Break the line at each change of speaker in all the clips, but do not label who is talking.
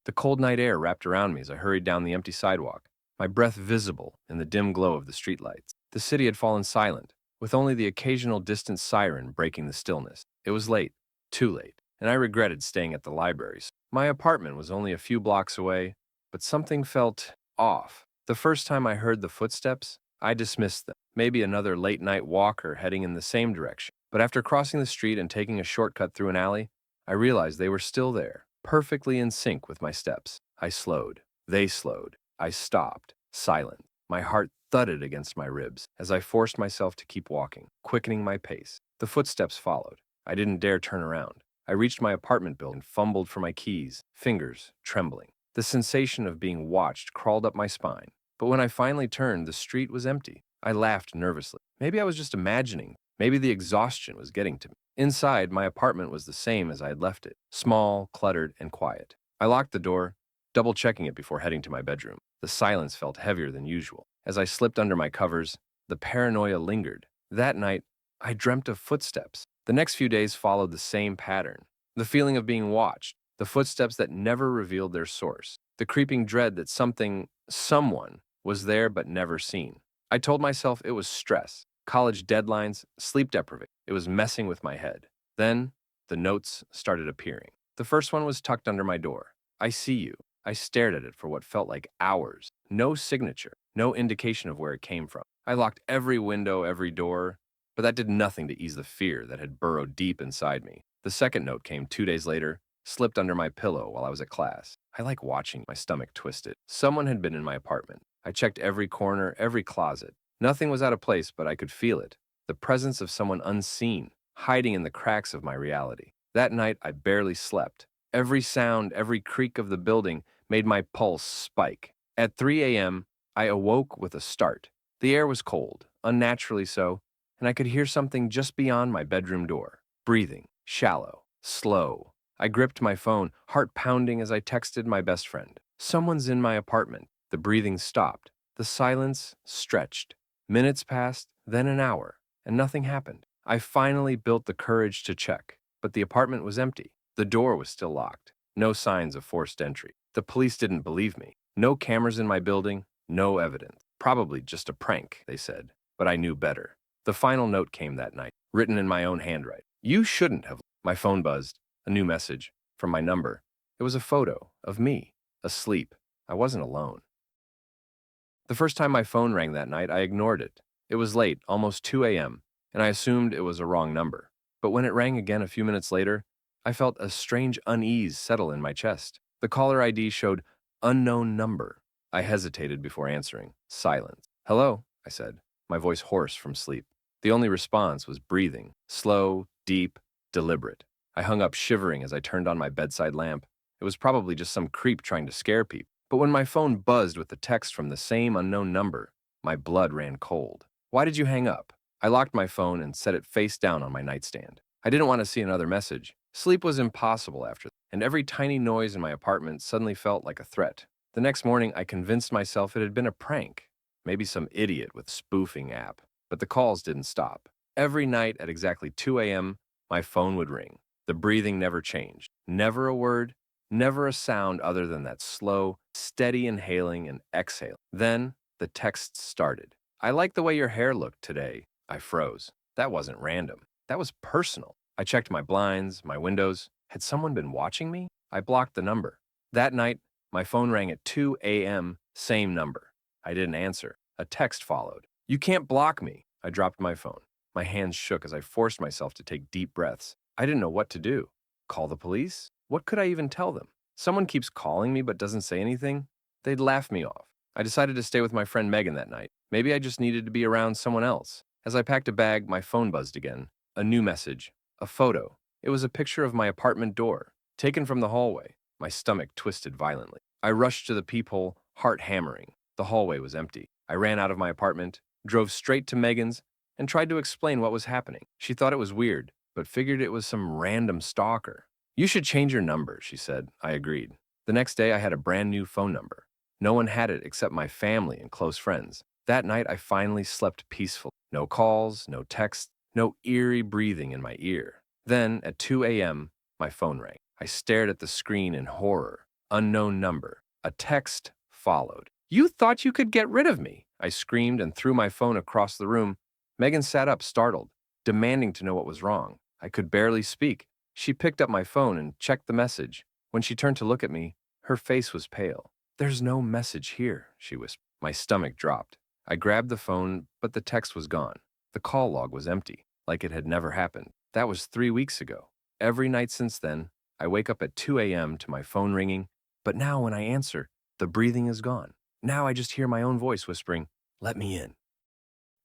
The cold night air wrapped around me as I hurried down the empty sidewalk, my breath visible in the dim glow of the streetlights. The city had fallen silent, with only the occasional distant siren breaking the stillness. It was late, too late, and I regretted staying at the libraries. My apartment was only a few blocks away, but something felt off. The first time I heard the footsteps, I dismissed them. Maybe another late-night walker heading in the same direction. But after crossing the street and taking a shortcut through an alley, I realized they were still there, perfectly in sync with my steps. I slowed. They slowed. I stopped, silent. My heart thudded against my ribs as I forced myself to keep walking, quickening my pace. The footsteps followed. I didn't dare turn around. I reached my apartment building and fumbled for my keys, fingers trembling. The sensation of being watched crawled up my spine. But when I finally turned, the street was empty. I laughed nervously. Maybe I was just imagining. Maybe the exhaustion was getting to me. Inside, my apartment was the same as I had left it, small, cluttered, and quiet. I locked the door, double-checking it before heading to my bedroom. The silence felt heavier than usual. As I slipped under my covers, the paranoia lingered. That night, I dreamt of footsteps. The next few days followed the same pattern. The feeling of being watched, the footsteps that never revealed their source, the creeping dread that someone was there but never seen. I told myself it was stress, college deadlines, sleep deprivation. It was messing with my head. Then, the notes started appearing. The first one was tucked under my door. I see you. I stared at it for what felt like hours. No signature, no indication of where it came from. I locked every window, every door, but that did nothing to ease the fear that had burrowed deep inside me. The second note came 2 days later, slipped under my pillow while I was at class. I like watching my stomach twisted. Someone had been in my apartment. I checked every corner, every closet. Nothing was out of place, but I could feel it. The presence of someone unseen, hiding in the cracks of my reality. That night, I barely slept. Every sound, every creak of the building made my pulse spike. At 3 a.m., I awoke with a start. The air was cold, unnaturally so, and I could hear something just beyond my bedroom door. Breathing, shallow, slow. I gripped my phone, heart pounding as I texted my best friend. Someone's in my apartment. The breathing stopped. The silence stretched. Minutes passed, then an hour, and nothing happened. I finally built the courage to check, but the apartment was empty. The door was still locked. No signs of forced entry. The police didn't believe me. No cameras in my building, no evidence. Probably just a prank, they said, but I knew better. The final note came that night, written in my own handwriting. You shouldn't have. My phone buzzed. A new message from my number. It was a photo of me, asleep. I wasn't alone. The first time my phone rang that night, I ignored it. It was late, almost 2 a.m., and I assumed it was a wrong number. But when it rang again a few minutes later, I felt a strange unease settle in my chest. The caller ID showed unknown number. I hesitated before answering. Silence. Hello, I said, my voice hoarse from sleep. The only response was breathing, slow, deep, deliberate. I hung up shivering as I turned on my bedside lamp. It was probably just some creep trying to scare people. But when my phone buzzed with the text from the same unknown number, my blood ran cold. Why did you hang up? I locked my phone and set it face down on my nightstand. I didn't want to see another message. Sleep was impossible after that, and every tiny noise in my apartment suddenly felt like a threat. The next morning, I convinced myself it had been a prank, maybe some idiot with spoofing app. But the calls didn't stop. Every night at exactly 2 a.m., my phone would ring. The breathing never changed. Never a word, never a sound other than that slow, steady inhaling and exhaling. Then the texts started. I like the way your hair looked today. I froze. That wasn't random. That was personal. I checked my blinds, my windows. Had someone been watching me? I blocked the number. That night, my phone rang at 2 a.m., same number. I didn't answer. A text followed. You can't block me. I dropped my phone. My hands shook as I forced myself to take deep breaths. I didn't know what to do. Call the police? What could I even tell them? Someone keeps calling me but doesn't say anything? They'd laugh me off. I decided to stay with my friend Megan that night. Maybe I just needed to be around someone else. As I packed a bag, my phone buzzed again. A new message. A photo. It was a picture of my apartment door, taken from the hallway. My stomach twisted violently. I rushed to the peephole, heart hammering. The hallway was empty. I ran out of my apartment, drove straight to Megan's, and tried to explain what was happening. She thought it was weird, but figured it was some random stalker. You should change your number, she said. I agreed. The next day, I had a brand new phone number. No one had it except my family and close friends. That night, I finally slept peacefully. No calls, no texts, no eerie breathing in my ear. Then, at 2 a.m., my phone rang. I stared at the screen in horror. Unknown number. A text followed. "You thought you could get rid of me!" I screamed and threw my phone across the room. Megan sat up, startled, demanding to know what was wrong. I could barely speak. She picked up my phone and checked the message. When she turned to look at me, her face was pale. "There's no message here," she whispered. My stomach dropped. I grabbed the phone, but the text was gone. The call log was empty, like it had never happened. That was 3 weeks ago. Every night since then, I wake up at 2 a.m. to my phone ringing, but now when I answer, the breathing is gone. Now I just hear my own voice whispering, "Let me in."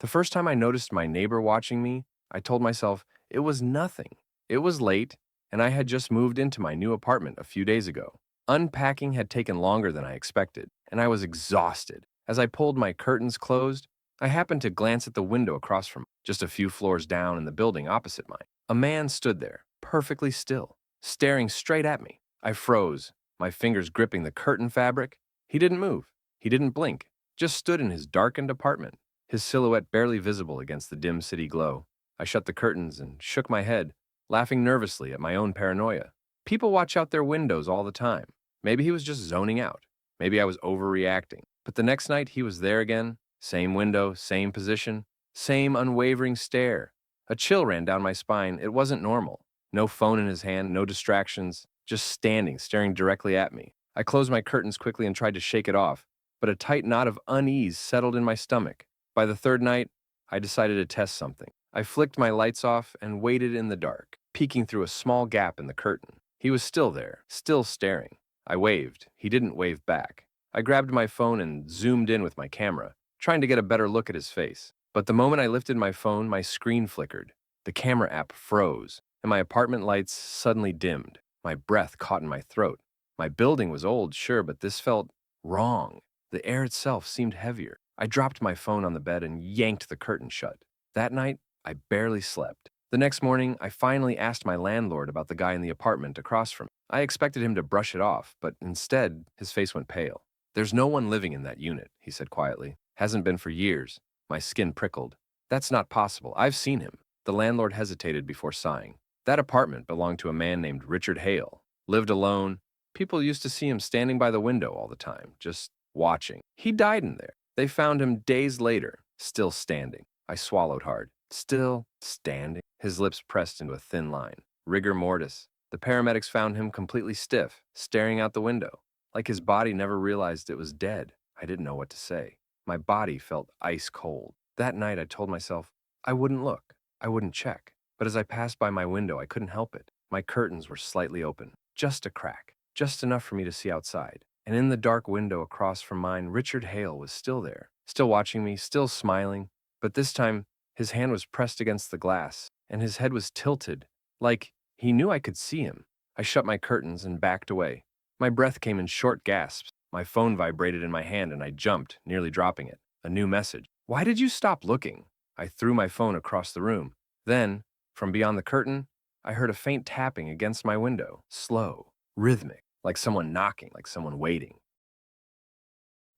The first time I noticed my neighbor watching me, I told myself it was nothing. It was late, and I had just moved into my new apartment a few days ago. Unpacking had taken longer than I expected, and I was exhausted. As I pulled my curtains closed, I happened to glance at the window across from, just a few floors down in the building opposite mine. A man stood there, perfectly still, staring straight at me. I froze, my fingers gripping the curtain fabric. He didn't move. He didn't blink, just stood in his darkened apartment, his silhouette barely visible against the dim city glow. I shut the curtains and shook my head, laughing nervously at my own paranoia. People watch out their windows all the time. Maybe he was just zoning out. Maybe I was overreacting. But the next night he was there again, same window, same position, same unwavering stare. A chill ran down my spine. It wasn't normal. No phone in his hand, no distractions, just standing, staring directly at me. I closed my curtains quickly and tried to shake it off, but a tight knot of unease settled in my stomach. By the third night, I decided to test something. I flicked my lights off and waited in the dark, peeking through a small gap in the curtain. He was still there, still staring. I waved. He didn't wave back. I grabbed my phone and zoomed in with my camera, trying to get a better look at his face. But the moment I lifted my phone, my screen flickered. The camera app froze, and my apartment lights suddenly dimmed. My breath caught in my throat. My building was old, sure, but this felt wrong. The air itself seemed heavier. I dropped my phone on the bed and yanked the curtain shut. That night, I barely slept. The next morning, I finally asked my landlord about the guy in the apartment across from me. I expected him to brush it off, but instead, his face went pale. "There's no one living in that unit," he said quietly. "Hasn't been for years." My skin prickled. "That's not possible. I've seen him." The landlord hesitated before sighing. "That apartment belonged to a man named Richard Hale. Lived alone. People used to see him standing by the window all the time, just watching. He died in there. They found him days later, still standing." I swallowed hard. Still standing? His lips pressed into a thin line. Rigor mortis. The paramedics found him completely stiff, staring out the window, like his body never realized it was dead. I didn't know what to say. My body felt ice cold. That night I told myself I wouldn't look, I wouldn't check. But as I passed by my window, I couldn't help it. My curtains were slightly open, just a crack, just enough for me to see outside. And in the dark window across from mine, Richard Hale was still there, still watching me, still smiling. But this time, his hand was pressed against the glass, and his head was tilted, like he knew I could see him. I shut my curtains and backed away. My breath came in short gasps. My phone vibrated in my hand and I jumped, nearly dropping it. A new message. "Why did you stop looking?" I threw my phone across the room. Then, from beyond the curtain, I heard a faint tapping against my window. Slow, rhythmic, like someone knocking, like someone waiting.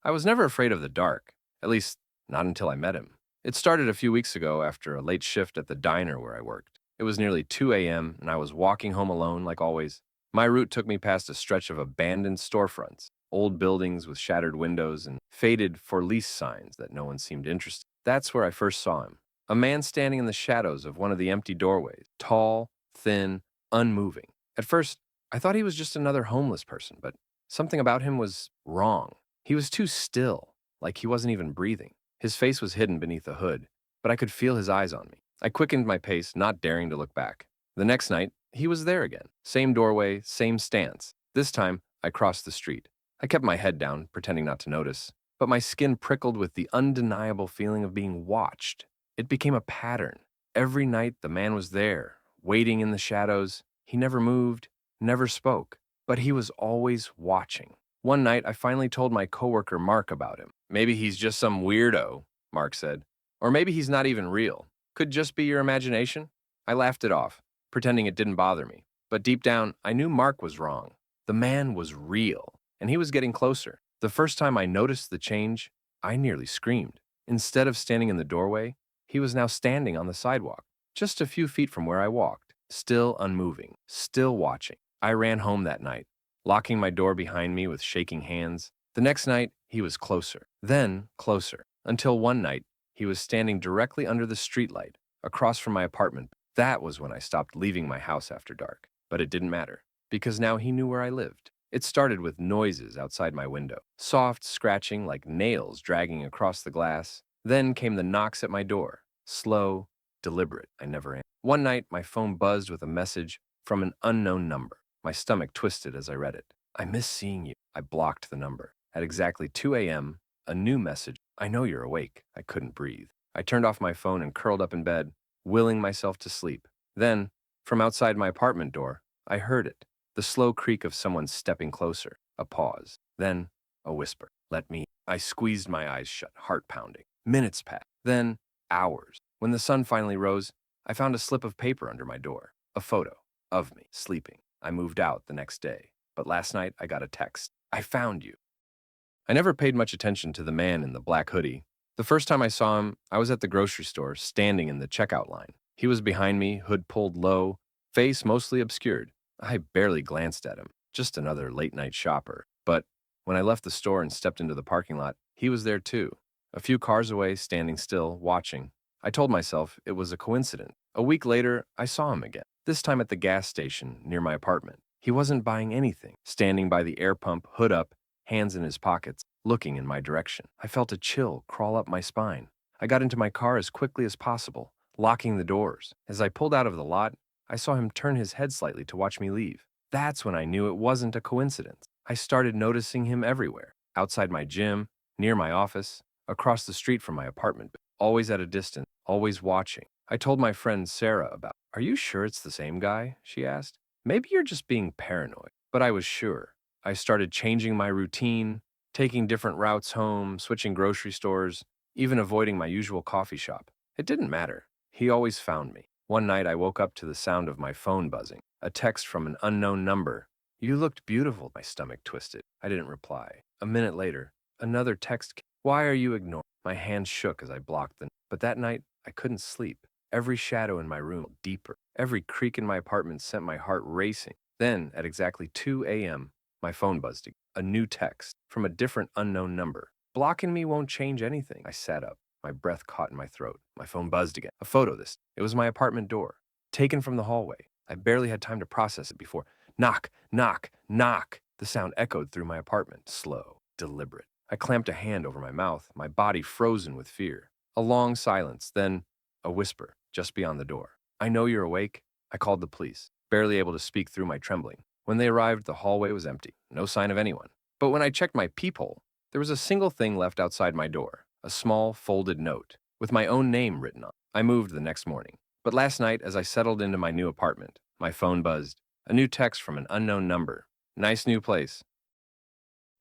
I was never afraid of the dark, at least not until I met him. It started a few weeks ago after a late shift at the diner where I worked. It was nearly 2 a.m., and I was walking home alone like always. My route took me past a stretch of abandoned storefronts, old buildings with shattered windows and faded for lease signs that no one seemed interested. That's where I first saw him. A man standing in the shadows of one of the empty doorways, tall, thin, unmoving. At first, I thought he was just another homeless person, but something about him was wrong. He was too still, like he wasn't even breathing. His face was hidden beneath a hood, but I could feel his eyes on me. I quickened my pace, not daring to look back. The next night, he was there again. Same doorway, same stance. This time, I crossed the street. I kept my head down, pretending not to notice, but my skin prickled with the undeniable feeling of being watched. It became a pattern. Every night, the man was there, waiting in the shadows. He never moved, never spoke, but he was always watching. One night, I finally told my coworker Mark about him. "Maybe he's just some weirdo," Mark said. "Or maybe he's not even real. Could just be your imagination." I laughed it off, pretending it didn't bother me. But deep down, I knew Mark was wrong. The man was real, and he was getting closer. The first time I noticed the change, I nearly screamed. Instead of standing in the doorway, he was now standing on the sidewalk, just a few feet from where I walked, still unmoving, still watching. I ran home that night, locking my door behind me with shaking hands. The next night, he was closer, then closer, until one night, he was standing directly under the streetlight, across from my apartment. That was when I stopped leaving my house after dark. But it didn't matter, because now he knew where I lived. It started with noises outside my window, soft scratching like nails dragging across the glass. Then came the knocks at my door, slow, deliberate. I never answered. One night, my phone buzzed with a message from an unknown number. My stomach twisted as I read it. I miss seeing you. I blocked the number. At exactly 2 a.m., a new message. I know you're awake. I couldn't breathe. I turned off my phone and curled up in bed, willing myself to sleep. Then, from outside my apartment door, I heard it. The slow creak of someone stepping closer. A pause. Then, a whisper. Let me. I squeezed my eyes shut, heart pounding. Minutes passed. Then, hours. When the sun finally rose, I found a slip of paper under my door. A photo of me, sleeping. I moved out the next day. But last night, I got a text. I found you. I never paid much attention to the man in the black hoodie. The first time I saw him, I was at the grocery store, standing in the checkout line. He was behind me, hood pulled low, face mostly obscured. I barely glanced at him, just another late-night shopper. But when I left the store and stepped into the parking lot, he was there too, a few cars away, standing still, watching. I told myself it was a coincidence. A week later, I saw him again, this time at the gas station near my apartment. He wasn't buying anything, standing by the air pump, hood up, hands in his pockets, looking in my direction. I felt a chill crawl up my spine. I got into my car as quickly as possible, locking the doors. As I pulled out of the lot, I saw him turn his head slightly to watch me leave. That's when I knew it wasn't a coincidence. I started noticing him everywhere, outside my gym, near my office, across the street from my apartment, always at a distance, always watching. I told my friend Sarah about it. Are you sure it's the same guy? She asked. Maybe you're just being paranoid. But I was sure. I started changing my routine, taking different routes home, switching grocery stores, even avoiding my usual coffee shop. It didn't matter. He always found me. One night I woke up to the sound of my phone buzzing, a text from an unknown number. You looked beautiful. My stomach twisted. I didn't reply. A minute later, another text came. Why are you ignoring? My hands shook as I blocked them. But that night, I couldn't sleep. Every shadow in my room deeper. Every creak in my apartment sent my heart racing. Then, at exactly 2 a.m., my phone buzzed again. A new text from a different unknown number. Blocking me won't change anything. I sat up. My breath caught in my throat. My phone buzzed again. A photo this. It was my apartment door, taken from the hallway. I barely had time to process it before. Knock, knock, knock. The sound echoed through my apartment, slow, deliberate. I clamped a hand over my mouth, my body frozen with fear. A long silence, then a whisper just beyond the door. I know you're awake. I called the police, barely able to speak through my trembling. When they arrived, the hallway was empty, no sign of anyone. But when I checked my peephole, there was a single thing left outside my door, a small folded note with my own name written on it. I moved the next morning. But last night, as I settled into my new apartment, my phone buzzed. A new text from an unknown number. Nice new place.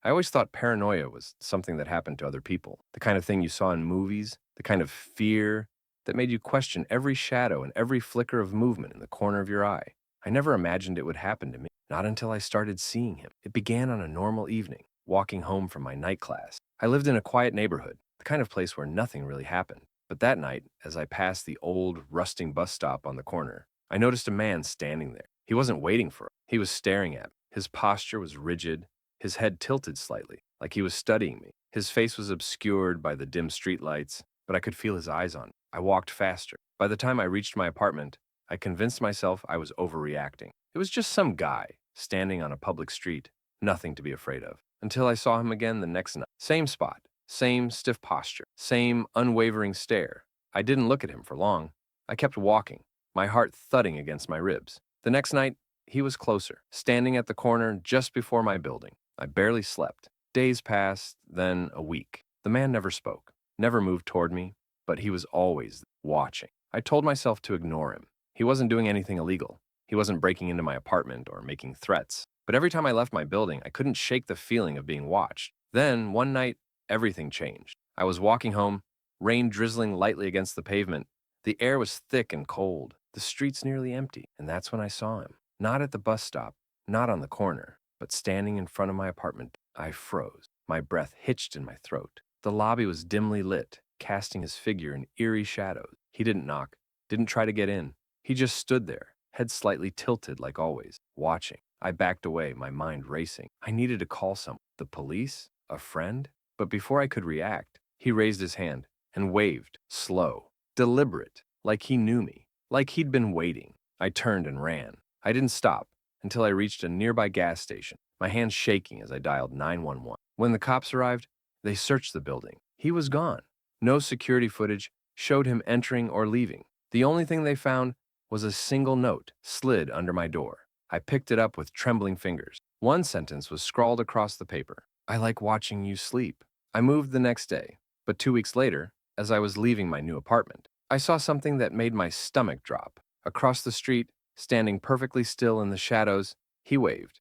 I always thought paranoia was something that happened to other people, the kind of thing you saw in movies, the kind of fear that made you question every shadow and every flicker of movement in the corner of your eye. I never imagined it would happen to me, not until I started seeing him. It began on a normal evening, walking home from my night class. I lived in a quiet neighborhood, the kind of place where nothing really happened. But that night, as I passed the old, rusting bus stop on the corner, I noticed a man standing there. He wasn't waiting for us. He was staring at me. His posture was rigid, his head tilted slightly, like he was studying me. His face was obscured by the dim streetlights, but I could feel his eyes on me. I walked faster. By the time I reached my apartment, I convinced myself I was overreacting. It was just some guy standing on a public street, nothing to be afraid of. Until I saw him again the next night. Same spot, same stiff posture, same unwavering stare. I didn't look at him for long. I kept walking, my heart thudding against my ribs. The next night, he was closer, standing at the corner just before my building. I barely slept. Days passed, then a week. The man never spoke, never moved toward me, but he was always watching. I told myself to ignore him. He wasn't doing anything illegal. He wasn't breaking into my apartment or making threats. But every time I left my building, I couldn't shake the feeling of being watched. Then, one night, everything changed. I was walking home, rain drizzling lightly against the pavement. The air was thick and cold, the streets nearly empty, and that's when I saw him. Not at the bus stop, not on the corner, but standing in front of my apartment. I froze. My breath hitched in my throat. The lobby was dimly lit, casting his figure in eerie shadows. He didn't knock, didn't try to get in. He just stood there, head slightly tilted like always, watching. I backed away, my mind racing. I needed to call someone. The police? A friend? But before I could react, he raised his hand and waved, slow, deliberate, like he knew me, like he'd been waiting. I turned and ran. I didn't stop until I reached a nearby gas station, my hands shaking as I dialed 911. When the cops arrived, they searched the building. He was gone. No security footage showed him entering or leaving. The only thing they found was a single note slid under my door. I picked it up with trembling fingers. One sentence was scrawled across the paper. I like watching you sleep. I moved the next day, but 2 weeks later, as I was leaving my new apartment, I saw something that made my stomach drop. Across the street, standing perfectly still in the shadows, he waved.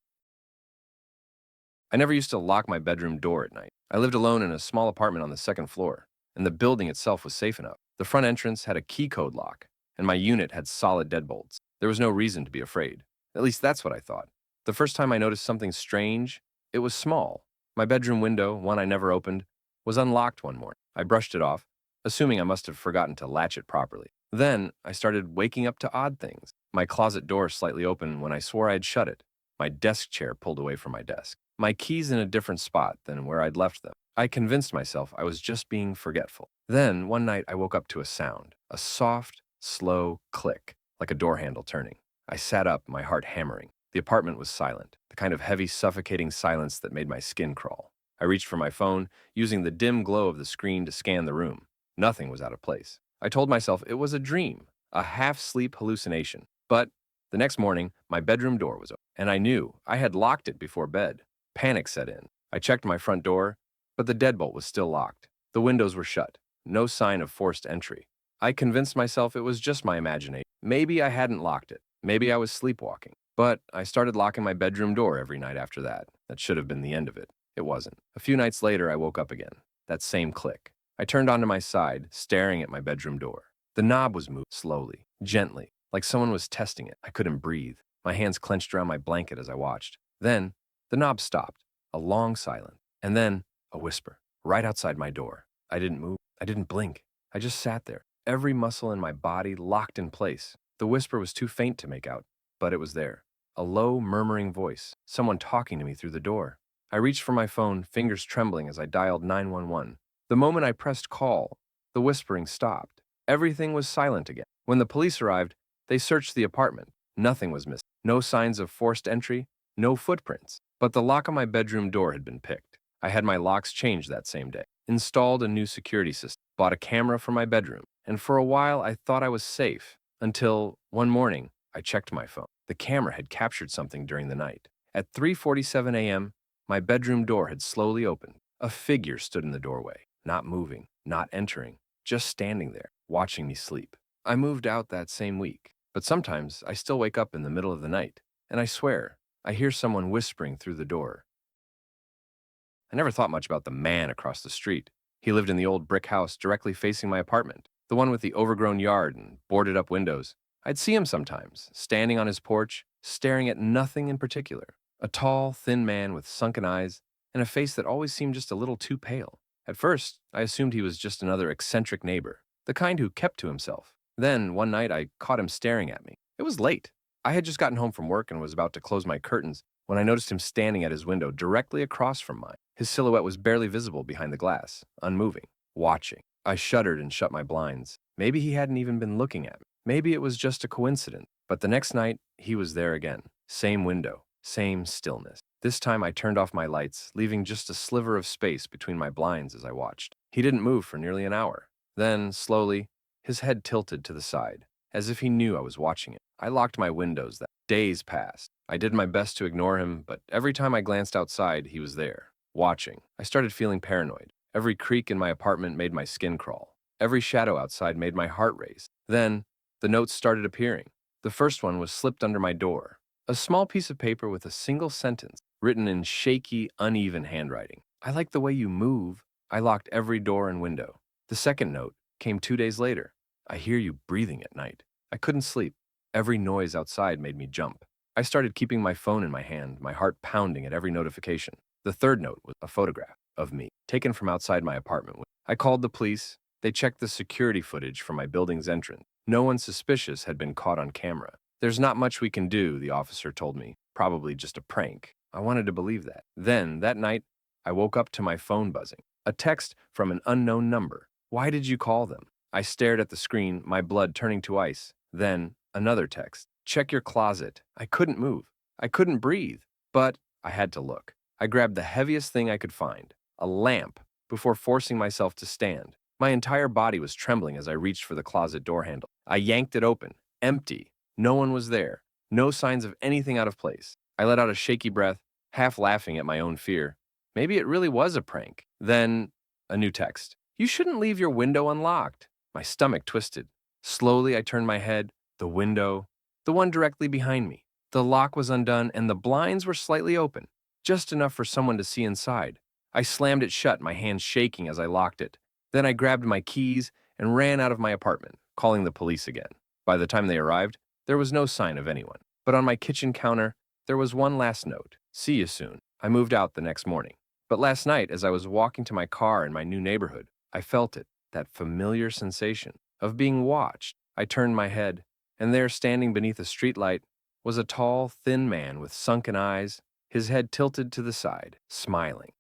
I never used to lock my bedroom door at night. I lived alone in a small apartment on the second floor, and the building itself was safe enough. The front entrance had a key code lock, and my unit had solid deadbolts. There was no reason to be afraid. At least that's what I thought. The first time I noticed something strange, it was small. My bedroom window, one I never opened, was unlocked one morning. I brushed it off, assuming I must have forgotten to latch it properly. Then I started waking up to odd things. My closet door slightly open when I swore I'd shut it. My desk chair pulled away from my desk. My keys in a different spot than where I'd left them. I convinced myself I was just being forgetful. Then, one night, I woke up to a sound, a soft, slow click, like a door handle turning. I sat up, my heart hammering. The apartment was silent, the kind of heavy, suffocating silence that made my skin crawl. I reached for my phone, using the dim glow of the screen to scan the room. Nothing was out of place. I told myself it was a dream, a half-sleep hallucination. But the next morning, my bedroom door was open, and I knew I had locked it before bed. Panic set in. I checked my front door, but the deadbolt was still locked. The windows were shut. No sign of forced entry. I convinced myself it was just my imagination. Maybe I hadn't locked it. Maybe I was sleepwalking. But I started locking my bedroom door every night after that. That should have been the end of it. It wasn't. A few nights later, I woke up again. That same click. I turned onto my side, staring at my bedroom door. The knob was moved slowly, gently, like someone was testing it. I couldn't breathe. My hands clenched around my blanket as I watched. Then, the knob stopped. A long silence. And then, a whisper. Right outside my door. I didn't move. I didn't blink. I just sat there. Every muscle in my body locked in place. The whisper was too faint to make out, but it was there. A low, murmuring voice. Someone talking to me through the door. I reached for my phone, fingers trembling as I dialed 911. The moment I pressed call, the whispering stopped. Everything was silent again. When the police arrived, they searched the apartment. Nothing was missing. No signs of forced entry, no footprints. But the lock on my bedroom door had been picked. I had my locks changed that same day, installed a new security system, bought a camera for my bedroom, and for a while I thought I was safe, until one morning I checked my phone. The camera had captured something during the night. At 3:47 a.m., my bedroom door had slowly opened. A figure stood in the doorway, not moving, not entering, just standing there, watching me sleep. I moved out that same week, but sometimes I still wake up in the middle of the night, and I swear, I hear someone whispering through the door. I never thought much about the man across the street. He lived in the old brick house directly facing my apartment, the one with the overgrown yard and boarded-up windows. I'd see him sometimes, standing on his porch, staring at nothing in particular. A tall, thin man with sunken eyes and a face that always seemed just a little too pale. At first, I assumed he was just another eccentric neighbor, the kind who kept to himself. Then, one night, I caught him staring at me. It was late. I had just gotten home from work and was about to close my curtains when I noticed him standing at his window directly across from mine. His silhouette was barely visible behind the glass, unmoving, watching. I shuddered and shut my blinds. Maybe he hadn't even been looking at me. Maybe it was just a coincidence. But the next night, he was there again. Same window, same stillness. This time I turned off my lights, leaving just a sliver of space between my blinds as I watched. He didn't move for nearly an hour. Then, slowly, his head tilted to the side, as if he knew I was watching it. I locked my windows. That days passed. I did my best to ignore him, but every time I glanced outside, he was there, watching. I started feeling paranoid. Every creak in my apartment made my skin crawl. Every shadow outside made my heart race. Then, the notes started appearing. The first one was slipped under my door. A small piece of paper with a single sentence, written in shaky, uneven handwriting. I like the way you move. I locked every door and window. The second note came 2 days later. I hear you breathing at night. I couldn't sleep. Every noise outside made me jump. I started keeping my phone in my hand, my heart pounding at every notification. The third note was a photograph of me, taken from outside my apartment. I called the police. They checked the security footage from my building's entrance. No one suspicious had been caught on camera. There's not much we can do, the officer told me. Probably just a prank. I wanted to believe that. Then, that night, I woke up to my phone buzzing. A text from an unknown number. Why did you call them? I stared at the screen, my blood turning to ice. Then, another text. Check your closet. I couldn't move. I couldn't breathe. But I had to look. I grabbed the heaviest thing I could find, a lamp, before forcing myself to stand. My entire body was trembling as I reached for the closet door handle. I yanked it open. Empty. No one was there. No signs of anything out of place. I let out a shaky breath, half laughing at my own fear. Maybe it really was a prank. Then, a new text. You shouldn't leave your window unlocked. My stomach twisted. Slowly, I turned my head. The window, the one directly behind me. The lock was undone and the blinds were slightly open, just enough for someone to see inside. I slammed it shut, my hands shaking as I locked it. Then I grabbed my keys and ran out of my apartment, calling the police again. By the time they arrived, there was no sign of anyone. But on my kitchen counter, there was one last note. See you soon. I moved out the next morning. But last night, as I was walking to my car in my new neighborhood, I felt it, that familiar sensation of being watched. I turned my head, and there, standing beneath a streetlight, was a tall, thin man with sunken eyes, his head tilted to the side, smiling.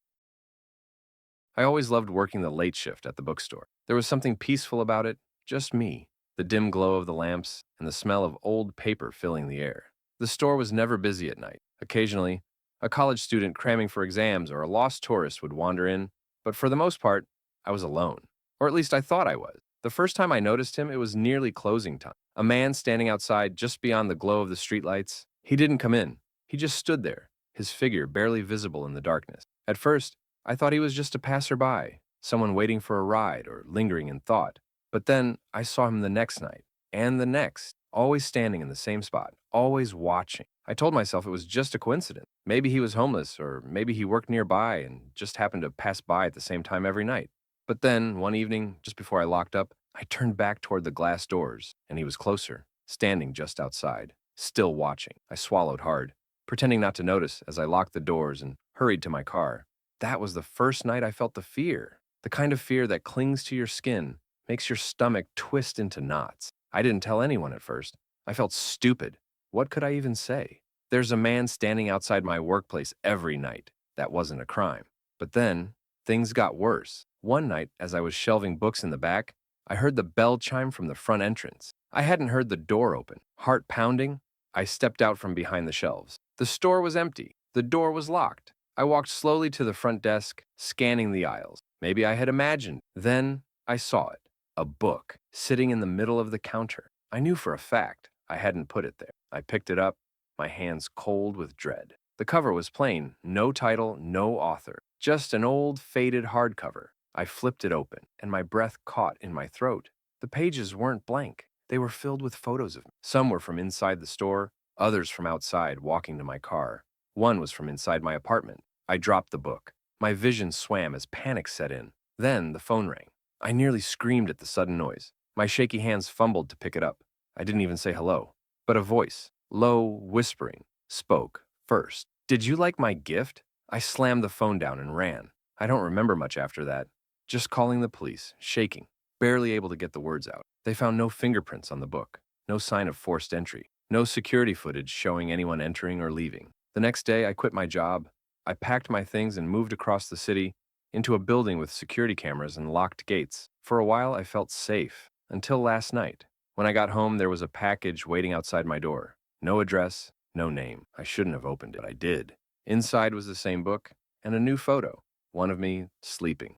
I always loved working the late shift at the bookstore. There was something peaceful about it, just me, the dim glow of the lamps, and the smell of old paper filling the air. The store was never busy at night. Occasionally, a college student cramming for exams or a lost tourist would wander in, but for the most part, I was alone. Or at least I thought I was. The first time I noticed him, it was nearly closing time. A man standing outside just beyond the glow of the streetlights. He didn't come in. He just stood there, his figure barely visible in the darkness. At first, I thought he was just a passerby, someone waiting for a ride or lingering in thought. But then I saw him the next night, and the next, always standing in the same spot, always watching. I told myself it was just a coincidence. Maybe he was homeless, or maybe he worked nearby and just happened to pass by at the same time every night. But then, one evening, just before I locked up, I turned back toward the glass doors, and he was closer, standing just outside, still watching. I swallowed hard, pretending not to notice as I locked the doors and hurried to my car. That was the first night I felt the fear, the kind of fear that clings to your skin, makes your stomach twist into knots. I didn't tell anyone at first. I felt stupid. What could I even say? There's a man standing outside my workplace every night. That wasn't a crime. But then, things got worse. One night, as I was shelving books in the back, I heard the bell chime from the front entrance. I hadn't heard the door open. Heart pounding, I stepped out from behind the shelves. The store was empty. The door was locked. I walked slowly to the front desk, scanning the aisles. Maybe I had imagined. Then I saw it. A book, sitting in the middle of the counter. I knew for a fact I hadn't put it there. I picked it up, my hands cold with dread. The cover was plain, no title, no author. Just an old, faded hardcover. I flipped it open, and my breath caught in my throat. The pages weren't blank. They were filled with photos of me. Some were from inside the store, others from outside, walking to my car. One was from inside my apartment. I dropped the book. My vision swam as panic set in. Then the phone rang. I nearly screamed at the sudden noise. My shaky hands fumbled to pick it up. I didn't even say hello. But a voice, low, whispering, spoke first. Did you like my gift? I slammed the phone down and ran. I don't remember much after that. Just calling the police, shaking, barely able to get the words out. They found no fingerprints on the book, no sign of forced entry, no security footage showing anyone entering or leaving. The next day, I quit my job. I packed my things and moved across the city into a building with security cameras and locked gates. For a while, I felt safe, until last night. When I got home, there was a package waiting outside my door. No address, no name. I shouldn't have opened it, but I did. Inside was the same book and a new photo, one of me sleeping.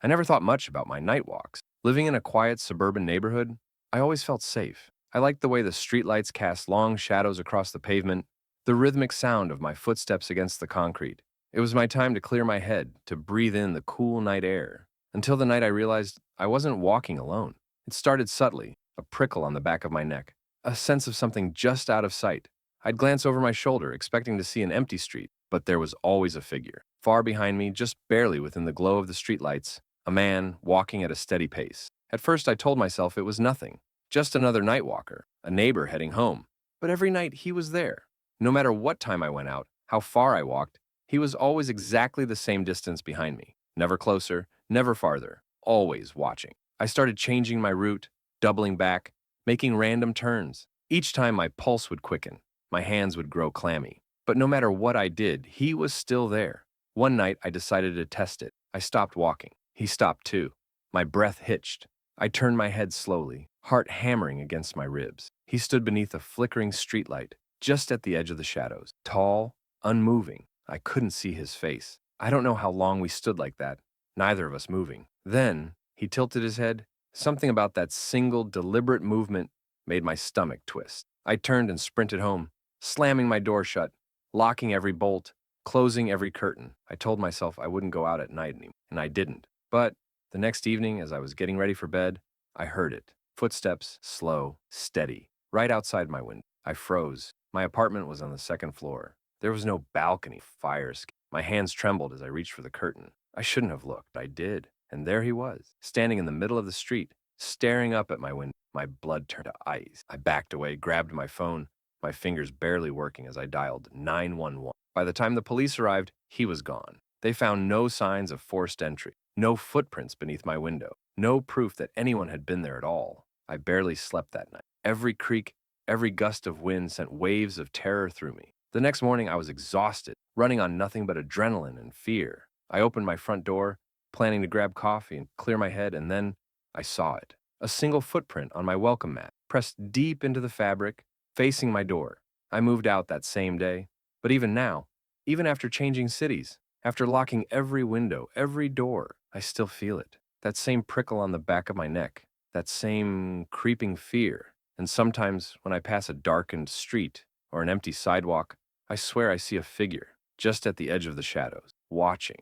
I never thought much about my night walks. Living in a quiet suburban neighborhood, I always felt safe. I liked the way the streetlights cast long shadows across the pavement, the rhythmic sound of my footsteps against the concrete. It was my time to clear my head, to breathe in the cool night air. Until the night I realized I wasn't walking alone. It started subtly, a prickle on the back of my neck, a sense of something just out of sight. I'd glance over my shoulder, expecting to see an empty street, but there was always a figure. Far behind me, just barely within the glow of the streetlights, a man walking at a steady pace. At first, I told myself it was nothing, just another night walker, a neighbor heading home. But every night, he was there. No matter what time I went out, how far I walked, he was always exactly the same distance behind me. Never closer, never farther, always watching. I started changing my route, doubling back, making random turns. Each time my pulse would quicken, my hands would grow clammy. But no matter what I did, he was still there. One night, I decided to test it. I stopped walking. He stopped too. My breath hitched. I turned my head slowly, heart hammering against my ribs. He stood beneath a flickering streetlight, just at the edge of the shadows. Tall, unmoving. I couldn't see his face. I don't know how long we stood like that, neither of us moving. Then, he tilted his head. Something about that single, deliberate movement made my stomach twist. I turned and sprinted home, slamming my door shut, locking every bolt, closing every curtain. I told myself I wouldn't go out at night anymore, and I didn't. But the next evening, as I was getting ready for bed, I heard it. Footsteps, slow, steady, right outside my window. I froze. My apartment was on the second floor. There was no balcony, fire escape. My hands trembled as I reached for the curtain. I shouldn't have looked. I did. And there he was, standing in the middle of the street, staring up at my window. My blood turned to ice. I backed away, grabbed my phone, my fingers barely working as I dialed 911. By the time the police arrived, he was gone. They found no signs of forced entry, no footprints beneath my window, no proof that anyone had been there at all. I barely slept that night. Every creak, every gust of wind sent waves of terror through me. The next morning, I was exhausted, running on nothing but adrenaline and fear. I opened my front door, planning to grab coffee and clear my head, and then I saw it. A single footprint on my welcome mat, pressed deep into the fabric, facing my door. I moved out that same day, but even now, even after changing cities, after locking every window, every door, I still feel it. That same prickle on the back of my neck, that same creeping fear. And sometimes when I pass a darkened street or an empty sidewalk, I swear I see a figure just at the edge of the shadows, watching.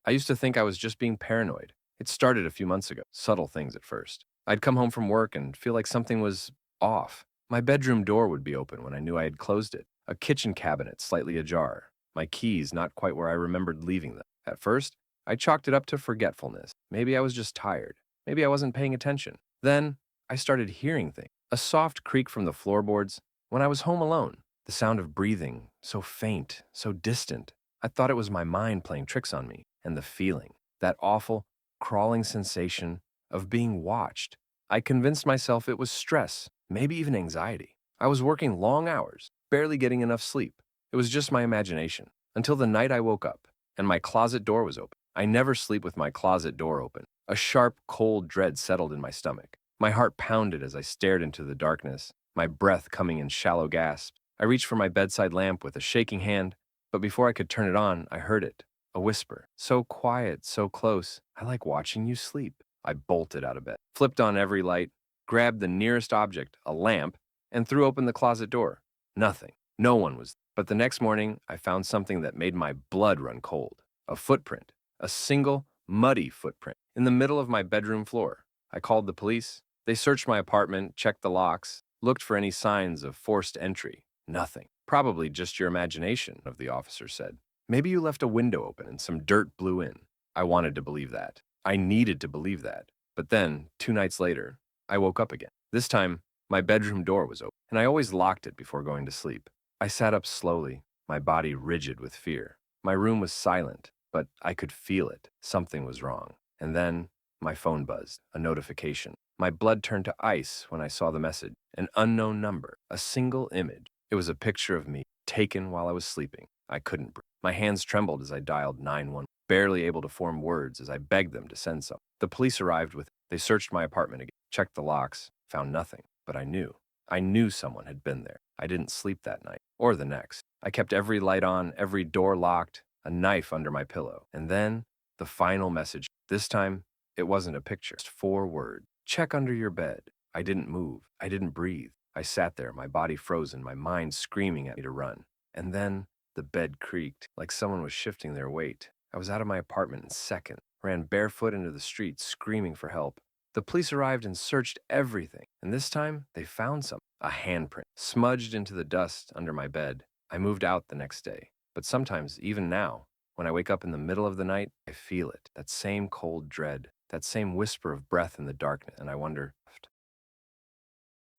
I used to think I was just being paranoid. It started a few months ago, subtle things at first. I'd come home from work and feel like something was off. My bedroom door would be open when I knew I had closed it, a kitchen cabinet slightly ajar, my keys not quite where I remembered leaving them. At first, I chalked it up to forgetfulness. Maybe I was just tired. Maybe I wasn't paying attention. Then, I started hearing things. A soft creak from the floorboards when I was home alone. The sound of breathing, so faint, so distant. I thought it was my mind playing tricks on me. And the feeling, that awful, crawling sensation of being watched. I convinced myself it was stress, maybe even anxiety. I was working long hours, barely getting enough sleep. It was just my imagination. Until the night I woke up, and my closet door was open. I never sleep with my closet door open. A sharp, cold dread settled in my stomach. My heart pounded as I stared into the darkness, my breath coming in shallow gasps. I reached for my bedside lamp with a shaking hand, but before I could turn it on, I heard it. A whisper, so quiet, so close. I like watching you sleep. I bolted out of bed, flipped on every light, grabbed the nearest object, a lamp, and threw open the closet door. Nothing. No one was there. But the next morning, I found something that made my blood run cold. A footprint. A single, muddy footprint. In the middle of my bedroom floor. I called the police. They searched my apartment, checked the locks, looked for any signs of forced entry. Nothing. Probably just your imagination, of the officer said. Maybe you left a window open and some dirt blew in. I wanted to believe that. I needed to believe that. But then, 2 nights later, I woke up again. This time, my bedroom door was open, and I always locked it before going to sleep. I sat up slowly, my body rigid with fear. My room was silent, but I could feel it. Something was wrong. And then, my phone buzzed, a notification. My blood turned to ice when I saw the message. An unknown number, a single image. It was a picture of me, taken while I was sleeping. I couldn't breathe. My hands trembled as I dialed 911, barely able to form words as I begged them to send some. The police arrived with. They searched my apartment again, checked the locks, found nothing. But I knew. I knew someone had been there. I didn't sleep that night, or the next. I kept every light on, every door locked, a knife under my pillow. And then, the final message. This time, it wasn't a picture, just 4 words. Check under your bed. I didn't move. I didn't breathe. I sat there, my body frozen, my mind screaming at me to run. And then, the bed creaked, like someone was shifting their weight. I was out of my apartment in seconds, ran barefoot into the street, screaming for help. The police arrived and searched everything, and this time, they found something. A handprint, smudged into the dust under my bed. I moved out the next day. But sometimes, even now, when I wake up in the middle of the night, I feel it, that same cold dread, that same whisper of breath in the darkness, and I wonder.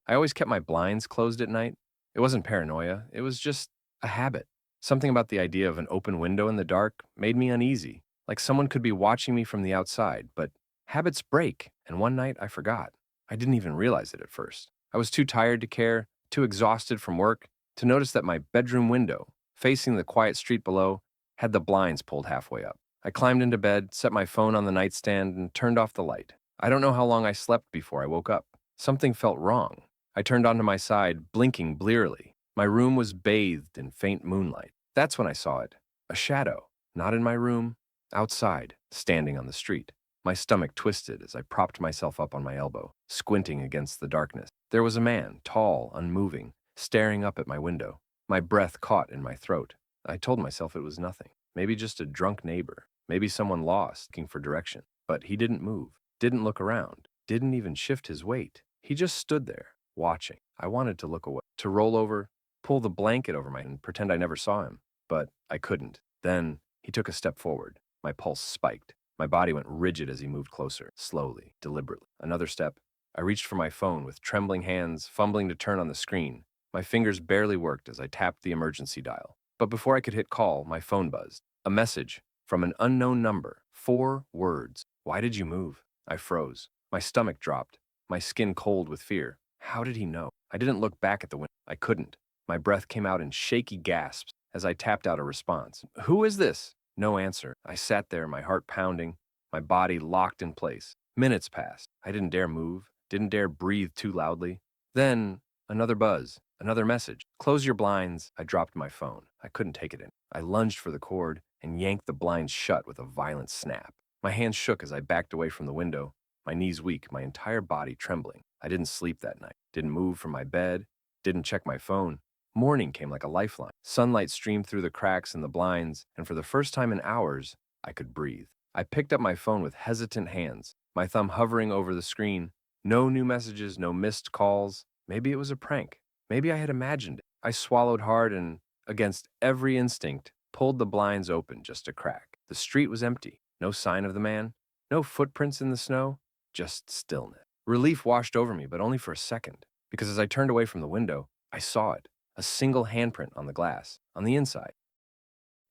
I always kept my blinds closed at night. It wasn't paranoia, it was just a habit. Something about the idea of an open window in the dark made me uneasy, like someone could be watching me from the outside, but habits break, and one night I forgot. I didn't even realize it at first. I was too tired to care, too exhausted from work, to notice that my bedroom window, facing the quiet street below, had the blinds pulled halfway up. I climbed into bed, set my phone on the nightstand, and turned off the light. I don't know how long I slept before I woke up. Something felt wrong. I turned onto my side, blinking blearily. My room was bathed in faint moonlight. That's when I saw it. A shadow. Not in my room. Outside, standing on the street. My stomach twisted as I propped myself up on my elbow, squinting against the darkness. There was a man, tall, unmoving, staring up at my window. My breath caught in my throat. I told myself it was nothing. Maybe just a drunk neighbor. Maybe someone lost, looking for direction. But he didn't move, didn't look around, didn't even shift his weight. He just stood there, watching. I wanted to look away, to roll over, pull the blanket over my head and pretend I never saw him. But I couldn't. Then he took a step forward. My pulse spiked. My body went rigid as he moved closer, slowly, deliberately. Another step. I reached for my phone with trembling hands, fumbling to turn on the screen. My fingers barely worked as I tapped the emergency dial. But before I could hit call, my phone buzzed. A message from an unknown number. 4 words. Why did you move? I froze. My stomach dropped. My skin cold with fear. How did he know? I didn't look back at the window. I couldn't. My breath came out in shaky gasps as I tapped out a response. Who is this? No answer. I sat there, my heart pounding, my body locked in place. Minutes passed. I didn't dare move, didn't dare breathe too loudly. Then, another buzz, another message. Close your blinds. I dropped my phone. I couldn't take it in. I lunged for the cord and yanked the blinds shut with a violent snap. My hands shook as I backed away from the window, my knees weak, my entire body trembling. I didn't sleep that night, didn't move from my bed, didn't check my phone. Morning came like a lifeline. Sunlight streamed through the cracks in the blinds, and for the first time in hours, I could breathe. I picked up my phone with hesitant hands, my thumb hovering over the screen. No new messages, no missed calls. Maybe it was a prank. Maybe I had imagined it. I swallowed hard and, against every instinct, pulled the blinds open just a crack. The street was empty. No sign of the man. No footprints in the snow. Just stillness. Relief washed over me, but only for a second, because as I turned away from the window, I saw it. A single handprint on the glass, on the inside.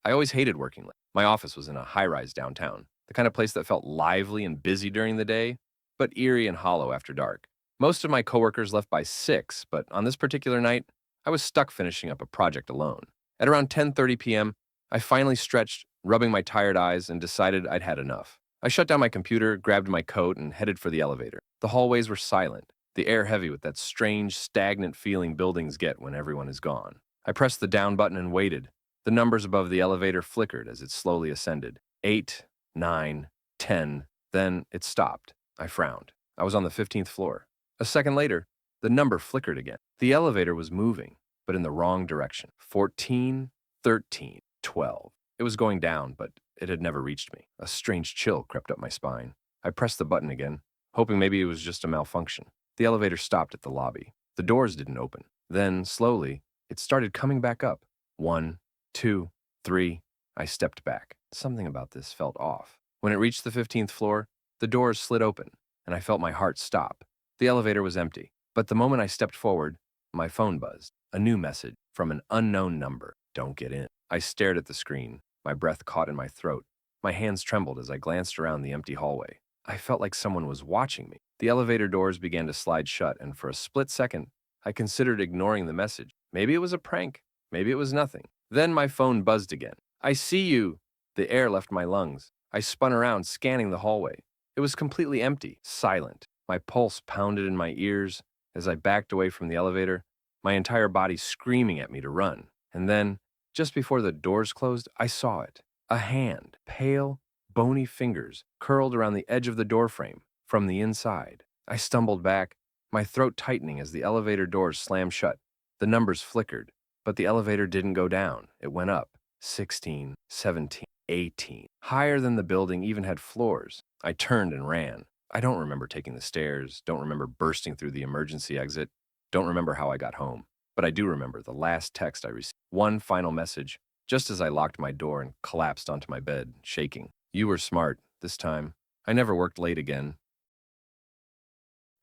I always hated working late. My office was in a high-rise downtown, the kind of place that felt lively and busy during the day, but eerie and hollow after dark. Most of my coworkers left by 6, but on this particular night, I was stuck finishing up a project alone. At around 10:30 p.m., I finally stretched, rubbing my tired eyes, and decided I'd had enough. I shut down my computer, grabbed my coat, and headed for the elevator. The hallways were silent, the air heavy with that strange, stagnant feeling buildings get when everyone is gone. I pressed the down button and waited. The numbers above the elevator flickered as it slowly ascended. 8, 9, 10. Then it stopped. I frowned. I was on the 15th floor. A second later, the number flickered again. The elevator was moving, but in the wrong direction. 14, 13, 12. It was going down, but it had never reached me. A strange chill crept up my spine. I pressed the button again, hoping maybe it was just a malfunction. The elevator stopped at the lobby. The doors didn't open. Then, slowly, it started coming back up. 1, 2, 3. I stepped back. Something about this felt off. When it reached the 15th floor, the doors slid open, and I felt my heart stop. The elevator was empty, but the moment I stepped forward, my phone buzzed. A new message from an unknown number. Don't get in. I stared at the screen, my breath caught in my throat. My hands trembled as I glanced around the empty hallway. I felt like someone was watching me. The elevator doors began to slide shut, and for a split second, I considered ignoring the message. Maybe it was a prank. Maybe it was nothing. Then my phone buzzed again. I see you. The air left my lungs. I spun around, scanning the hallway. It was completely empty, silent. My pulse pounded in my ears as I backed away from the elevator, my entire body screaming at me to run. And then, just before the doors closed, I saw it. A hand, pale, bony fingers, curled around the edge of the doorframe from the inside. I stumbled back, my throat tightening as the elevator doors slammed shut. The numbers flickered, but the elevator didn't go down. It went up. 16, 17, 18. Higher than the building even had floors. I turned and ran. I don't remember taking the stairs, don't remember bursting through the emergency exit, don't remember how I got home. But I do remember the last text I received. One final message, just as I locked my door and collapsed onto my bed, shaking. You were smart, this time. I never worked late again.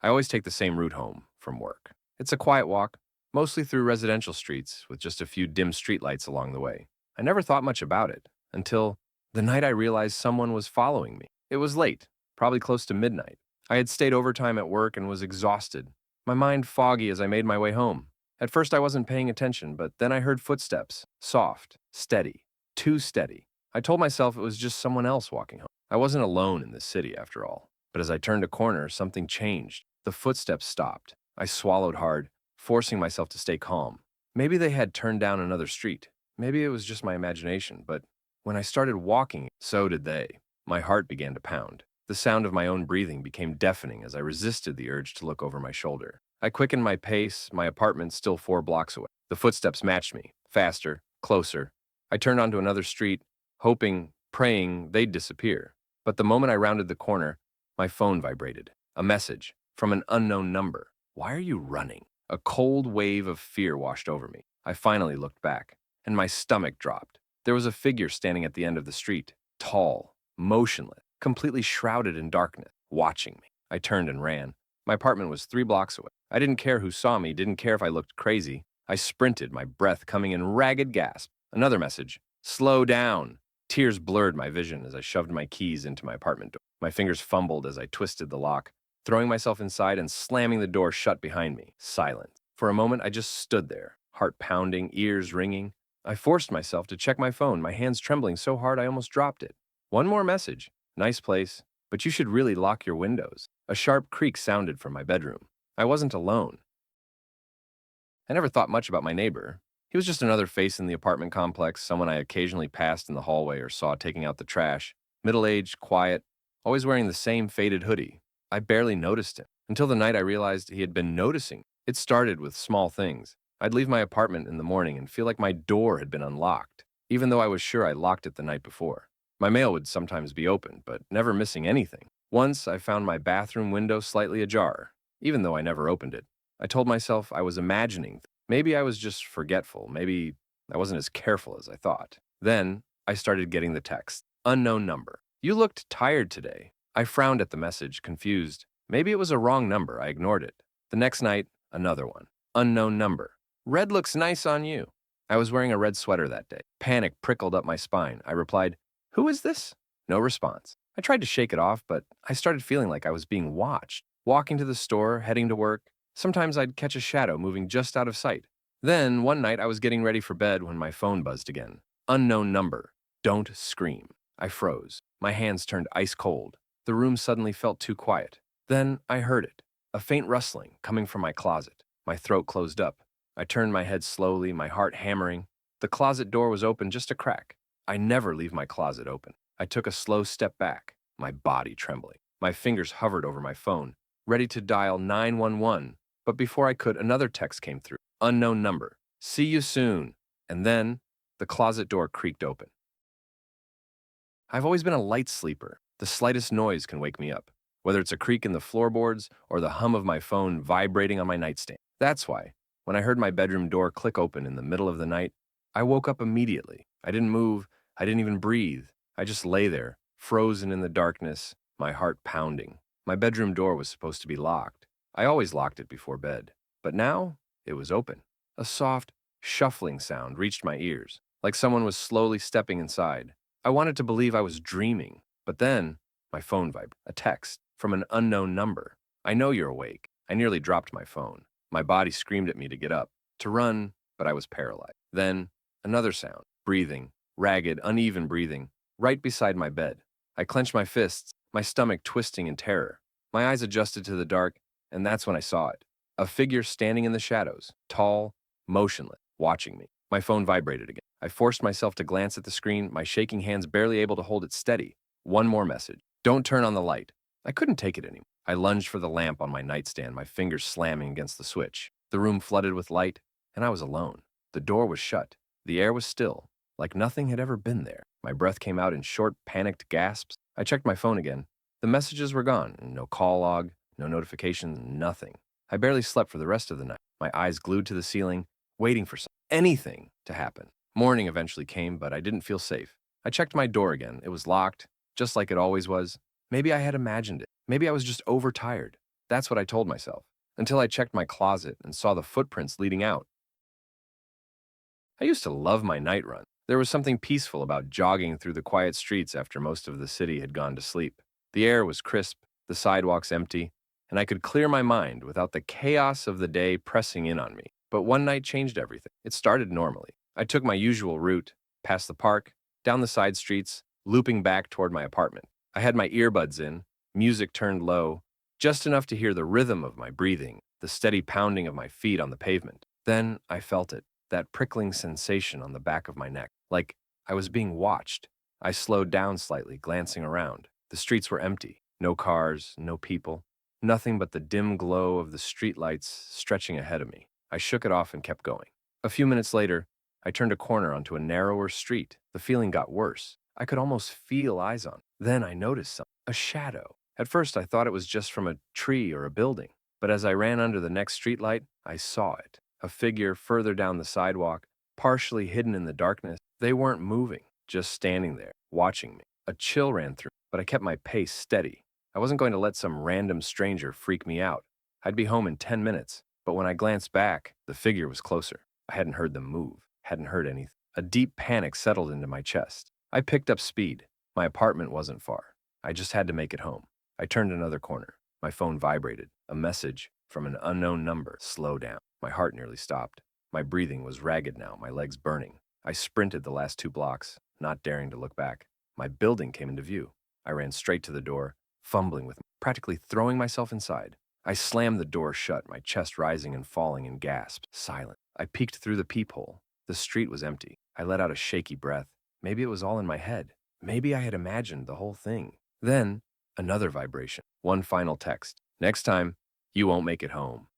I always take the same route home from work. It's a quiet walk, mostly through residential streets with just a few dim streetlights along the way. I never thought much about it until the night I realized someone was following me. It was late, probably close to midnight. I had stayed overtime at work and was exhausted. my mind foggy as I made my way home. At first, I wasn't paying attention, but then I heard footsteps, soft, steady, too steady. I told myself it was just someone else walking home. I wasn't alone in this city, after all. But as I turned a corner, something changed. The footsteps stopped. I swallowed hard, forcing myself to stay calm. Maybe they had turned down another street. Maybe it was just my imagination, but when I started walking, so did they. My heart began to pound. The sound of my own breathing became deafening as I resisted the urge to look over my shoulder. I quickened my pace, my apartment still 4 blocks away. The footsteps matched me, faster, closer. I turned onto another street, hoping, praying they'd disappear. But the moment I rounded the corner, my phone vibrated. A message from an unknown number. Why are you running? A cold wave of fear washed over me. I finally looked back, and my stomach dropped. There was a figure standing at the end of the street, tall, motionless, completely shrouded in darkness, watching me. I turned and ran. My apartment was 3 blocks away. I didn't care who saw me, didn't care if I looked crazy. I sprinted, my breath coming in ragged gasps. Another message. Slow down. Tears blurred my vision as I shoved my keys into my apartment door. My fingers fumbled as I twisted the lock, throwing myself inside and slamming the door shut behind me. Silence. For a moment, I just stood there, heart pounding, ears ringing. I forced myself to check my phone, my hands trembling so hard I almost dropped it. One more message. Nice place, but you should really lock your windows. A sharp creak sounded from my bedroom. I wasn't alone. I never thought much about my neighbor. He was just another face in the apartment complex, someone I occasionally passed in the hallway or saw taking out the trash. Middle-aged, quiet, always wearing the same faded hoodie. I barely noticed him, until the night I realized he had been noticing. It started with small things. I'd leave my apartment in the morning and feel like my door had been unlocked, even though I was sure I locked it the night before. My mail would sometimes be open, but never missing anything. Once, I found my bathroom window slightly ajar, even though I never opened it. I told myself I was imagining. Maybe I was just forgetful. Maybe I wasn't as careful as I thought. Then, I started getting the text. Unknown number. You looked tired today. I frowned at the message, confused. Maybe it was a wrong number. I ignored it. The next night, another one. Unknown number. Red looks nice on you. I was wearing a red sweater that day. Panic prickled up my spine. I replied, "Who is this?" No response. I tried to shake it off, but I started feeling like I was being watched. Walking to the store, heading to work, sometimes I'd catch a shadow moving just out of sight. Then, one night, I was getting ready for bed when my phone buzzed again. Unknown number. Don't scream. I froze. My hands turned ice cold. The room suddenly felt too quiet. Then I heard it. A faint rustling coming from my closet. My throat closed up. I turned my head slowly, my heart hammering. The closet door was open just a crack. I never leave my closet open. I took a slow step back, my body trembling. My fingers hovered over my phone, ready to dial 911. But before I could, another text came through. Unknown number. See you soon. And then, the closet door creaked open. I've always been a light sleeper. The slightest noise can wake me up, whether it's a creak in the floorboards or the hum of my phone vibrating on my nightstand. That's why, when I heard my bedroom door click open in the middle of the night, I woke up immediately. I didn't move. I didn't even breathe. I just lay there, frozen in the darkness, my heart pounding. My bedroom door was supposed to be locked. I always locked it before bed. But now, it was open. A soft, shuffling sound reached my ears, like someone was slowly stepping inside. I wanted to believe I was dreaming, but then, my phone vibrated. A text from an unknown number. I know you're awake. I nearly dropped my phone. My body screamed at me to get up, to run, but I was paralyzed. Then, another sound. Breathing. Ragged, uneven breathing. Right beside my bed. I clenched my fists, my stomach twisting in terror. My eyes adjusted to the dark, and that's when I saw it. A figure standing in the shadows, tall, motionless, watching me. My phone vibrated again. I forced myself to glance at the screen, my shaking hands barely able to hold it steady. One more message. Don't turn on the light. I couldn't take it anymore. I lunged for the lamp on my nightstand, my fingers slamming against the switch. The room flooded with light, and I was alone. The door was shut. The air was still, like nothing had ever been there. My breath came out in short, panicked gasps. I checked my phone again. The messages were gone. No call log, no notifications, nothing. I barely slept for the rest of the night, my eyes glued to the ceiling, waiting for anything to happen. Morning eventually came, but I didn't feel safe. I checked my door again. It was locked, just like it always was. Maybe I had imagined it. Maybe I was just overtired. That's what I told myself, until I checked my closet and saw the footprints leading out. I used to love my night run. There was something peaceful about jogging through the quiet streets after most of the city had gone to sleep. The air was crisp, the sidewalks empty. and I could clear my mind without the chaos of the day pressing in on me. But one night changed everything. It started normally. I took my usual route, past the park, down the side streets, looping back toward my apartment. I had my earbuds in, music turned low, just enough to hear the rhythm of my breathing, the steady pounding of my feet on the pavement. Then I felt it, that prickling sensation on the back of my neck, like I was being watched. I slowed down slightly, glancing around. The streets were empty. No cars, no people, nothing but the dim glow of the streetlights stretching ahead of me. I shook it off and kept going. A few minutes later, I turned a corner onto a narrower street. The feeling got worse. I could almost feel eyes on me. Then I noticed something, a shadow. At first, I thought it was just from a tree or a building, but as I ran under the next streetlight, I saw it. A figure further down the sidewalk, partially hidden in the darkness. They weren't moving, just standing there, watching me. A chill ran through, but I kept my pace steady. I wasn't going to let some random stranger freak me out. I'd be home in 10 minutes, but when I glanced back, the figure was closer. I hadn't heard them move, hadn't heard anything. A deep panic settled into my chest. I picked up speed. My apartment wasn't far. I just had to make it home. I turned another corner. My phone vibrated. A message from an unknown number. Slow down. My heart nearly stopped. My breathing was ragged now, my legs burning. I sprinted the last 2 blocks, not daring to look back. My building came into view. I ran straight to the door, fumbling with, practically throwing myself inside. I slammed the door shut, my chest rising and falling in gasps. Silent. I peeked through the peephole. The street was empty. I let out a shaky breath. Maybe it was all in my head. Maybe I had imagined the whole thing. Then, another vibration. One final text. Next time, you won't make it home.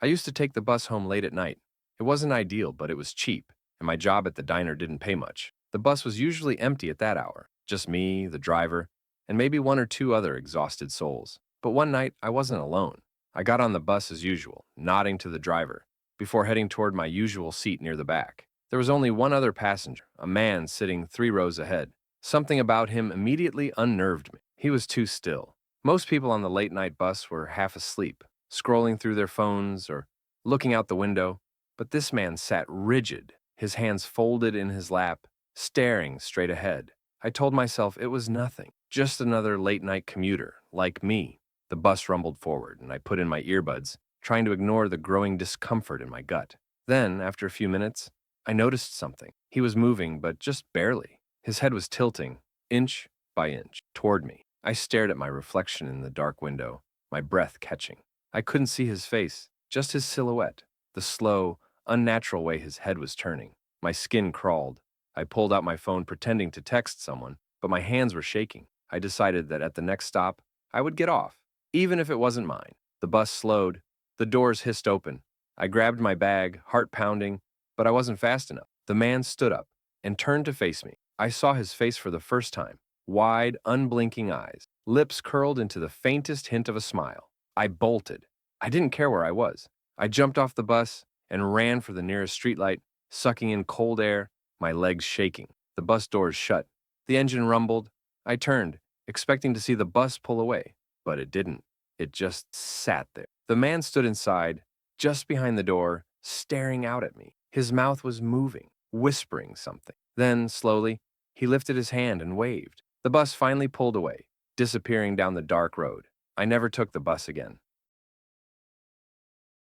I used to take the bus home late at night. It wasn't ideal, but it was cheap, and my job at the diner didn't pay much. The bus was usually empty at that hour. Just me, the driver, and maybe 1 or 2 other exhausted souls. But one night, I wasn't alone. I got on the bus as usual, nodding to the driver, before heading toward my usual seat near the back. There was only one other passenger, a man sitting 3 rows ahead. Something about him immediately unnerved me. He was too still. Most people on the late-night bus were half asleep, scrolling through their phones or looking out the window, but this man sat rigid, his hands folded in his lap, staring straight ahead. I told myself it was nothing, just another late-night commuter, like me. The bus rumbled forward, and I put in my earbuds, trying to ignore the growing discomfort in my gut. Then, after a few minutes, I noticed something. He was moving, but just barely. His head was tilting, inch by inch, toward me. I stared at my reflection in the dark window, my breath catching. I couldn't see his face, just his silhouette, the slow, unnatural way his head was turning. My skin crawled. I pulled out my phone pretending to text someone, but my hands were shaking. I decided that at the next stop, I would get off, even if it wasn't mine. The bus slowed. The doors hissed open. I grabbed my bag, heart pounding, but I wasn't fast enough. The man stood up and turned to face me. I saw his face for the first time. Wide, unblinking eyes, lips curled into the faintest hint of a smile. I bolted. I didn't care where I was. I jumped off the bus and ran for the nearest streetlight, sucking in cold air, my legs shaking. The bus doors shut. The engine rumbled. I turned, expecting to see the bus pull away, but it didn't. It just sat there. The man stood inside, just behind the door, staring out at me. His mouth was moving, whispering something. Then, slowly, he lifted his hand and waved. The bus finally pulled away, disappearing down the dark road. I never took the bus again.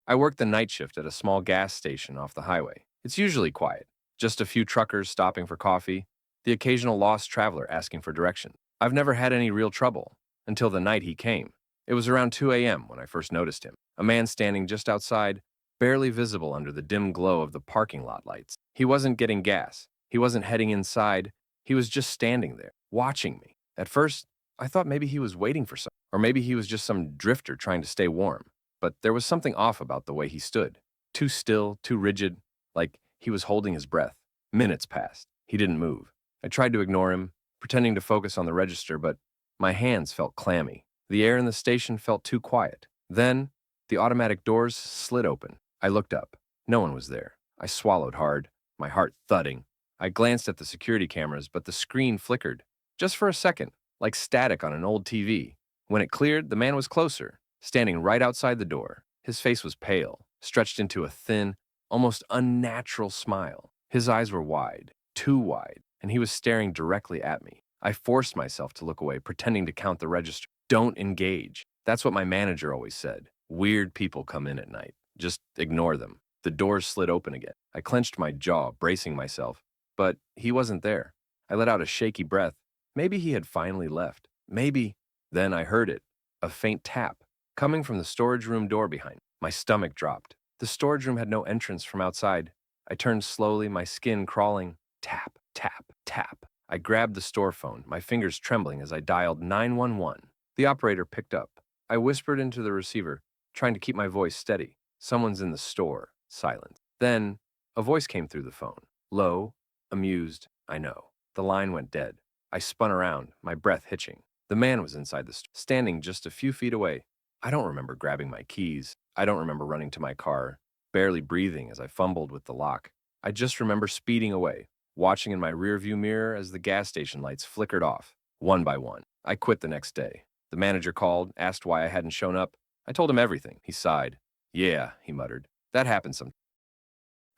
I worked the night shift at a small gas station off the highway. It's usually quiet, just a few truckers stopping for coffee, the occasional lost traveler asking for directions. I've never had any real trouble, until the night he came. It was around 2 a.m. when I first noticed him, a man standing just outside, barely visible under the dim glow of the parking lot lights. He wasn't getting gas. He wasn't heading inside. He was just standing there, watching me. At first, I thought maybe he was waiting for something, or maybe he was just some drifter trying to stay warm. But there was something off about the way he stood. Too still, too rigid, like he was holding his breath. Minutes passed. He didn't move. I tried to ignore him, pretending to focus on the register, but my hands felt clammy. The air in the station felt too quiet. Then, the automatic doors slid open. I looked up. No one was there. I swallowed hard, my heart thudding. I glanced at the security cameras, but the screen flickered. Just for a second, like static on an old TV. When it cleared, the man was closer, standing right outside the door. His face was pale, stretched into a thin, almost unnatural smile. His eyes were wide, too wide, and he was staring directly at me. I forced myself to look away, pretending to count the register. Don't engage. That's what my manager always said. Weird people come in at night. Just ignore them. The doors slid open again. I clenched my jaw, bracing myself. But he wasn't there. I let out a shaky breath. Maybe he had finally left. Maybe. Then I heard it. A faint tap, coming from the storage room door behind. My stomach dropped. The storage room had no entrance from outside. I turned slowly, my skin crawling. Tap, tap, tap. I grabbed the store phone, my fingers trembling as I dialed 911. The operator picked up. I whispered into the receiver, trying to keep my voice steady. Someone's in the store. Silence. Then, a voice came through the phone. Low, amused, I know. The line went dead. I spun around, my breath hitching. The man was inside the store, standing just a few feet away. I don't remember grabbing my keys. I don't remember running to my car, barely breathing as I fumbled with the lock. I just remember speeding away, watching in my rearview mirror as the gas station lights flickered off, one by one. I quit the next day. The manager called, asked why I hadn't shown up. I told him everything. He sighed. Yeah, he muttered. That happens sometimes.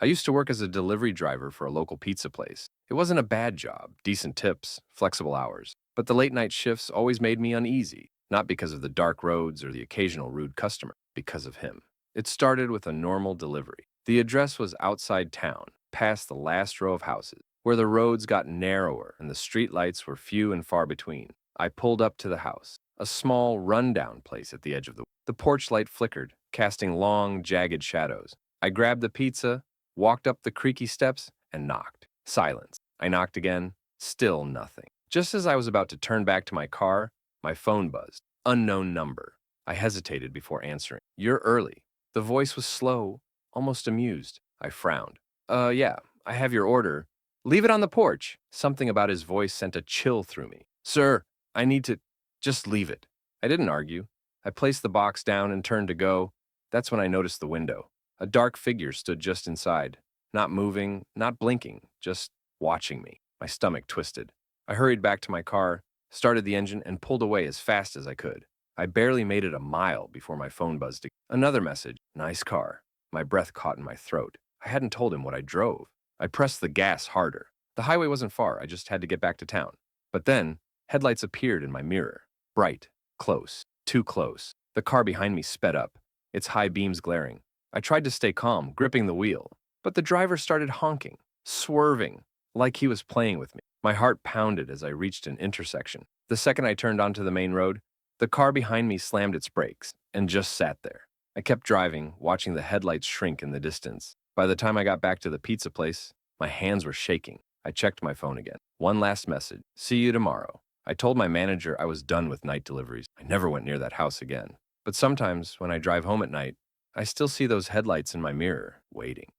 I used to work as a delivery driver for a local pizza place. It wasn't a bad job, decent tips, flexible hours. But the late night shifts always made me uneasy, not because of the dark roads or the occasional rude customer, because of him. It started with a normal delivery. The address was outside town, past the last row of houses, where the roads got narrower and the streetlights were few and far between. I pulled up to the house, a small, rundown place at the edge of the porch light flickered, casting long, jagged shadows. I grabbed the pizza, walked up the creaky steps, and knocked. Silence. I knocked again. Still nothing. Just as I was about to turn back to my car, my phone buzzed. Unknown number. I hesitated before answering. You're early. The voice was slow, almost amused. I frowned. Yeah, I have your order. Leave it on the porch. Something about his voice sent a chill through me. Sir, I need to... Just leave it. I didn't argue. I placed the box down and turned to go. That's when I noticed the window. A dark figure stood just inside, not moving, not blinking, just watching me. My stomach twisted. I hurried back to my car, started the engine, and pulled away as fast as I could. I barely made it a mile before my phone buzzed. Another message. Nice car. My breath caught in my throat. I hadn't told him what I drove. I pressed the gas harder. The highway wasn't far. I just had to get back to town. But then, headlights appeared in my mirror. Bright. Close. Too close. The car behind me sped up, its high beams glaring. I tried to stay calm, gripping the wheel. But the driver started honking, swerving, like he was playing with me. My heart pounded as I reached an intersection. The second I turned onto the main road, the car behind me slammed its brakes and just sat there. I kept driving, watching the headlights shrink in the distance. By the time I got back to the pizza place, my hands were shaking. I checked my phone again. One last message. See you tomorrow. I told my manager I was done with night deliveries. I never went near that house again. But sometimes, when I drive home at night, I still see those headlights in my mirror, waiting.